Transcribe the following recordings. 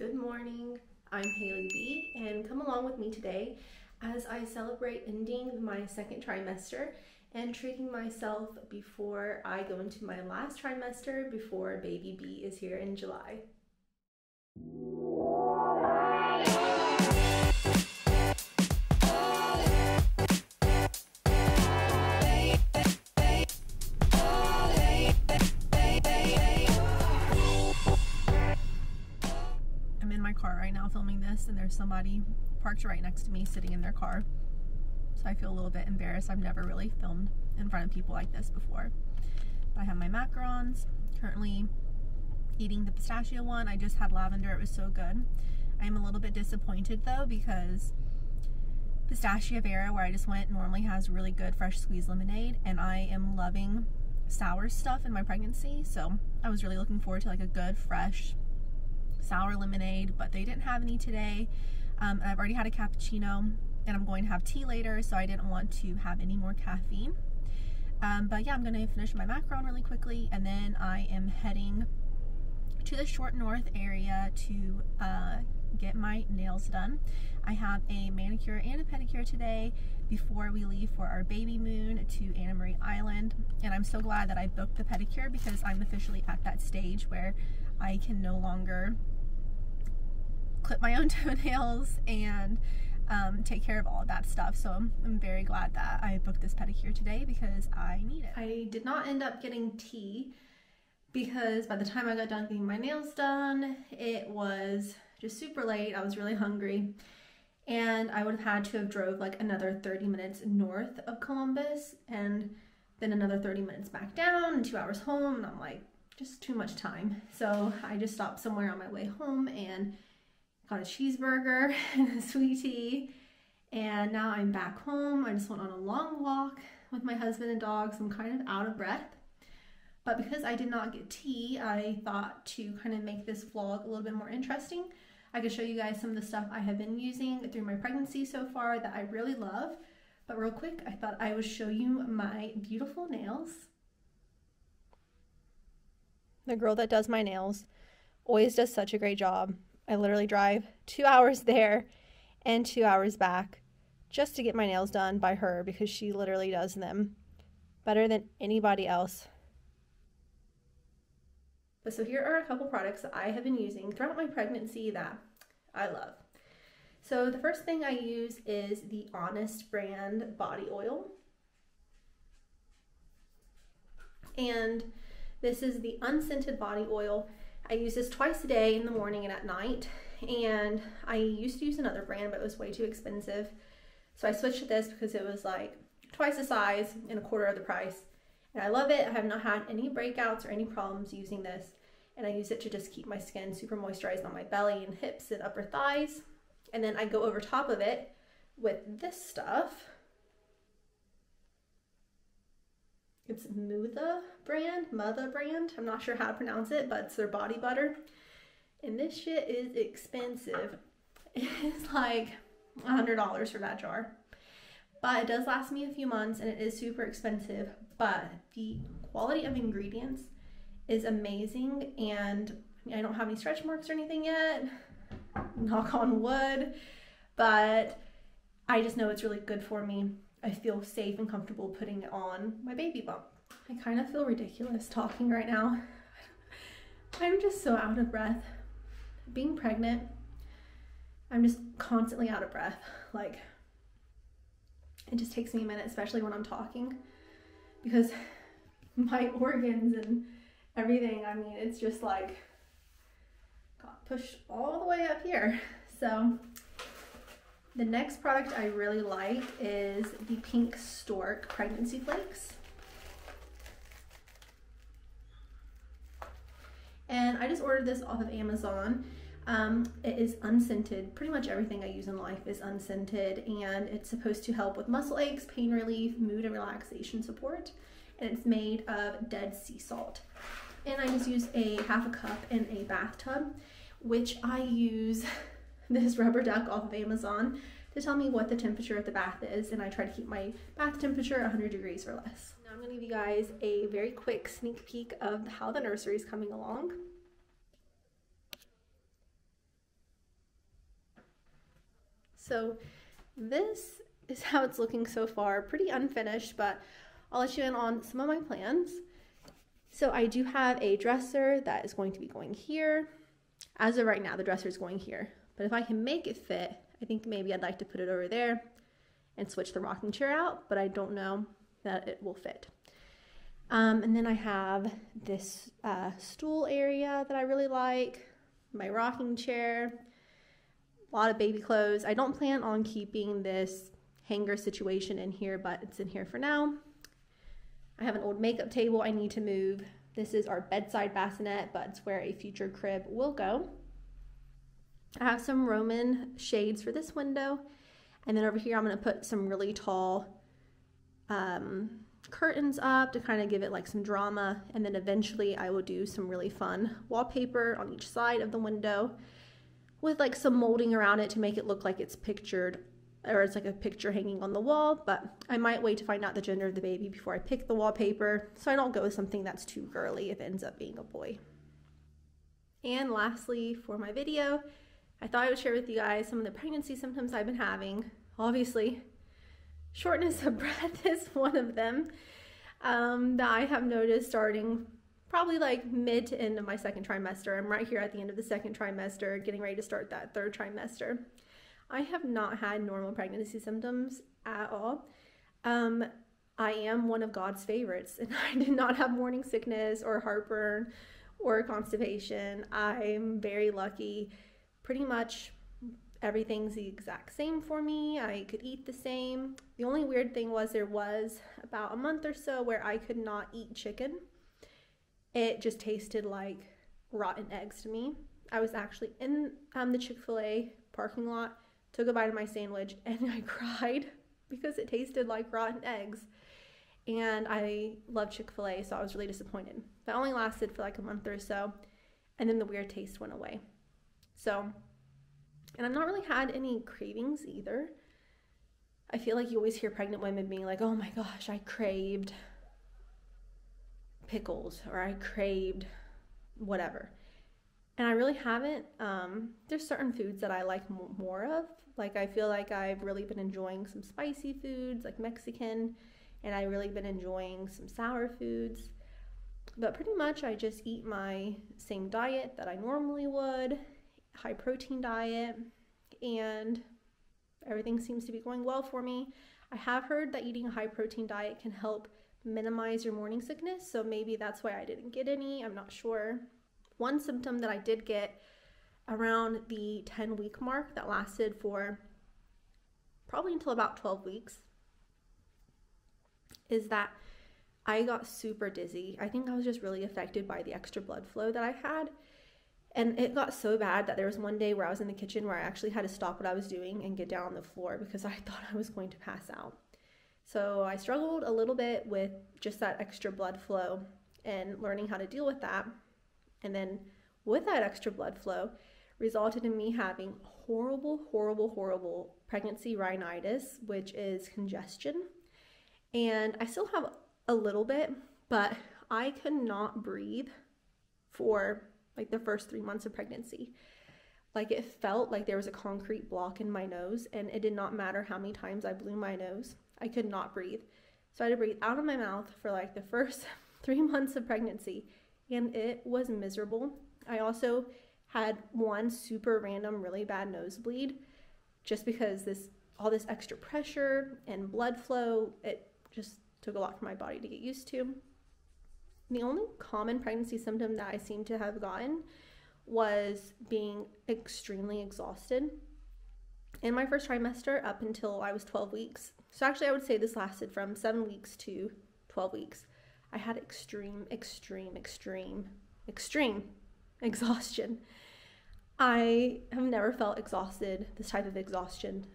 Good morning, I'm Haley B, and come along with me today as I celebrate ending my second trimester and treating myself before I go into my last trimester before baby B is here in July. I'm in my car right now filming this, and there's somebody parked right next to me sitting in their car. So I feel a little bit embarrassed. I've never really filmed in front of people like this before. But I have my macarons, currently eating the pistachio one. I just had lavender, it was so good. I am a little bit disappointed though because Pistachio Vera, where I just went, normally has really good fresh squeezed lemonade, and I am loving sour stuff in my pregnancy. So I was really looking forward to like a good fresh sour lemonade, but they didn't have any today. I've already had a cappuccino and I'm going to have tea later, so I didn't want to have any more caffeine. But yeah, I'm going to finish my macaron really quickly, and then I am heading to the Short North area to get my nails done. I have a manicure and a pedicure today before we leave for our baby moon to Anna Marie Island, and I'm so glad that I booked the pedicure because I'm officially at that stage where I can no longer clip my own toenails and take care of all of that stuff. So I'm very glad that I booked this pedicure today because I need it. I did not end up getting tea because by the time I got done getting my nails done, it was just super late. I was really hungry, and I would have had to have drove like another 30 minutes north of Columbus and then another 30 minutes back down and 2 hours home, and I'm like, just too much time. So I just stopped somewhere on my way home and got a cheeseburger and a sweet tea, and now I'm back home. I just went on a long walk with my husband and dogs. I'm kind of out of breath, but because I did not get tea, I thought to kind of make this vlog a little bit more interesting. I could show you guys some of the stuff I have been using through my pregnancy so far that I really love. But real quick, I thought I would show you my beautiful nails. The girl that does my nails always does such a great job. I literally drive 2 hours there and 2 hours back just to get my nails done by her because she literally does them better than anybody else. But so here are a couple products that I have been using throughout my pregnancy that I love. So the first thing I use is the Honest brand body oil. And this is the unscented body oil. I use this twice a day, in the morning and at night. And I used to use another brand, but it was way too expensive. So I switched to this because it was like twice the size and a quarter of the price. And I love it. I have not had any breakouts or any problems using this. And I use it to just keep my skin super moisturized on my belly and hips and upper thighs. And then I go over top of it with this stuff. It's Mutha brand. I'm not sure how to pronounce it, but it's their body butter. And this shit is expensive. It's like $100 for that jar. But it does last me a few months, and it is super expensive. But the quality of ingredients is amazing, and I don't have any stretch marks or anything yet. Knock on wood. But I just know it's really good for me. I feel safe and comfortable putting it on my baby bump. I kind of feel ridiculous talking right now. I'm just so out of breath. Being pregnant, I'm just constantly out of breath. Like, it just takes me a minute, especially when I'm talking, because my organs and everything, I mean, it's just like got pushed all the way up here. So the next product I really like is the Pink Stork Pregnancy Flakes. And I just ordered this off of Amazon. It is unscented. Pretty much everything I use in life is unscented, and it's supposed to help with muscle aches, pain relief, mood and relaxation support. And it's made of dead sea salt. And I just use a half a cup in a bathtub, which I use this rubber duck off of Amazon to tell me what the temperature of the bath is, and I try to keep my bath temperature 100 degrees or less. Now I'm going to give you guys a very quick sneak peek of how the nursery is coming along. So this is how it's looking so far. Pretty unfinished, but I'll let you in on some of my plans. So I do have a dresser that is going to be going here. As of right now, the dresser is going here. But if I can make it fit, I think maybe I'd like to put it over there and switch the rocking chair out, but I don't know that it will fit. And then I have this stool area that I really like, my rocking chair, a lot of baby clothes. I don't plan on keeping this hanger situation in here, but it's in here for now. I have an old makeup table I need to move. This is our bedside bassinet, but it's where a future crib will go. I have some Roman shades for this window. And then over here, I'm going to put some really tall curtains up to kind of give it like some drama. And then eventually I will do some really fun wallpaper on each side of the window with like some molding around it to make it look like it's pictured, or it's like a picture hanging on the wall. But I might wait to find out the gender of the baby before I pick the wallpaper, so I don't go with something that's too girly if it ends up being a boy. And lastly, for my video, I thought I would share with you guys some of the pregnancy symptoms I've been having. Obviously, shortness of breath is one of them that I have noticed starting probably like mid to end of my second trimester. I'm right here at the end of the second trimester, getting ready to start that third trimester. I have not had normal pregnancy symptoms at all. I am one of God's favorites, and I did not have morning sickness or heartburn or constipation. I'm very lucky. Pretty much everything's the exact same for me. I could eat the same. The only weird thing was there was about a month or so where I could not eat chicken. It just tasted like rotten eggs to me. I was actually in the Chick-fil-A parking lot, took a bite of my sandwich, and I cried because it tasted like rotten eggs. And I love Chick-fil-A, so I was really disappointed. That only lasted for like a month or so, and then the weird taste went away. So, and I've not really had any cravings either. I feel like you always hear pregnant women being like, oh my gosh, I craved pickles, or I craved whatever. And I really haven't. There's certain foods that I like more of. Like, I feel like I've really been enjoying some spicy foods, like Mexican, and I've really been enjoying some sour foods. But pretty much I just eat my same diet that I normally would, high protein diet, and everything seems to be going well for me. I have heard that eating a high protein diet can help minimize your morning sickness, so maybe that's why I didn't get any. I'm not sure. One symptom that I did get around the 10-week mark that lasted for probably until about 12 weeks is that I got super dizzy. I think I was just really affected by the extra blood flow that I had. And it got so bad that there was one day where I was in the kitchen where I actually had to stop what I was doing and get down on the floor because I thought I was going to pass out. So I struggled a little bit with just that extra blood flow and learning how to deal with that. And then with that extra blood flow resulted in me having horrible pregnancy rhinitis, which is congestion. And I still have a little bit, but I could not breathe for like the first 3 months of pregnancy. Like, it felt like there was a concrete block in my nose, and it did not matter how many times I blew my nose. I could not breathe. So I had to breathe out of my mouth for like the first 3 months of pregnancy, and it was miserable. I also had one super random, really bad nosebleed just because all this extra pressure and blood flow, it just took a lot for my body to get used to. The only common pregnancy symptom that I seem to have gotten was being extremely exhausted in my first trimester up until I was 12 weeks. So actually I would say this lasted from 7 weeks to 12 weeks. I had extreme exhaustion. I have never felt exhausted, this type of exhaustion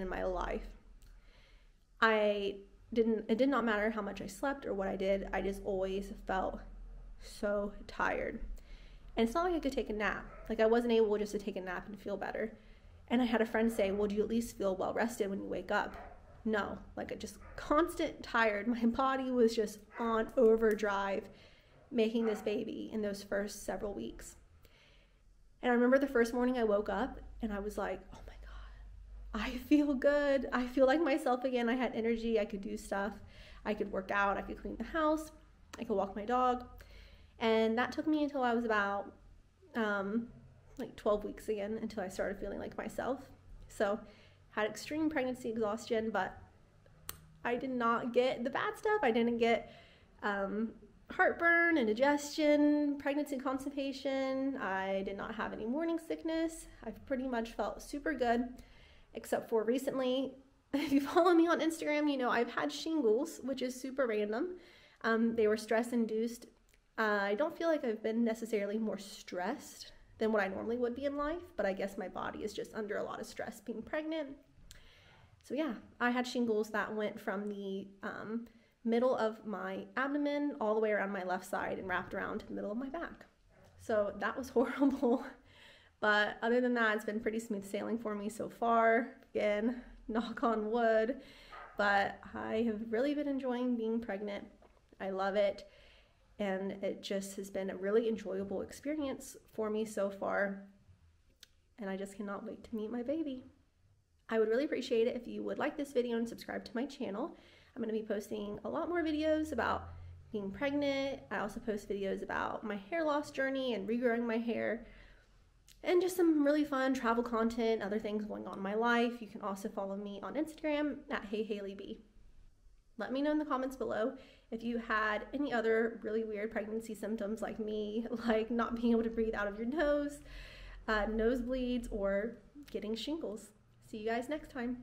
in my life. It did not matter how much I slept or what I did. I just always felt so tired. And it's not like I could take a nap. Like, I wasn't able just to take a nap and feel better. And I had a friend say, well, do you at least feel well rested when you wake up? No, like, just constant tired. My body was just on overdrive making this baby in those first several weeks. And I remember the first morning I woke up and I was like, oh my God, I feel good. I feel like myself again. I had energy. I could do stuff. I could work out. I could clean the house. I could walk my dog. And that took me until I was about like 12 weeks again, until I started feeling like myself. So had extreme pregnancy exhaustion, but I did not get the bad stuff. I didn't get heartburn, indigestion, pregnancy constipation. I did not have any morning sickness. I've pretty much felt super good, except for recently. If you follow me on Instagram, you know I've had shingles, which is super random. They were stress induced. I don't feel like I've been necessarily more stressed than what I normally would be in life, but I guess my body is just under a lot of stress being pregnant. So yeah, I had shingles that went from the middle of my abdomen all the way around my left side and wrapped around the middle of my back. So that was horrible. But other than that, it's been pretty smooth sailing for me so far. Again, knock on wood. But I have really been enjoying being pregnant. I love it. And it just has been a really enjoyable experience for me so far. And I just cannot wait to meet my baby. I would really appreciate it if you would like this video and subscribe to my channel. I'm going to be posting a lot more videos about being pregnant. I also post videos about my hair loss journey and regrowing my hair, and just some really fun travel content, other things going on in my life. You can also follow me on Instagram at HeyHaileyB. Let me know in the comments below if you had any other really weird pregnancy symptoms like me, like not being able to breathe out of your nose, nosebleeds, or getting shingles. See you guys next time.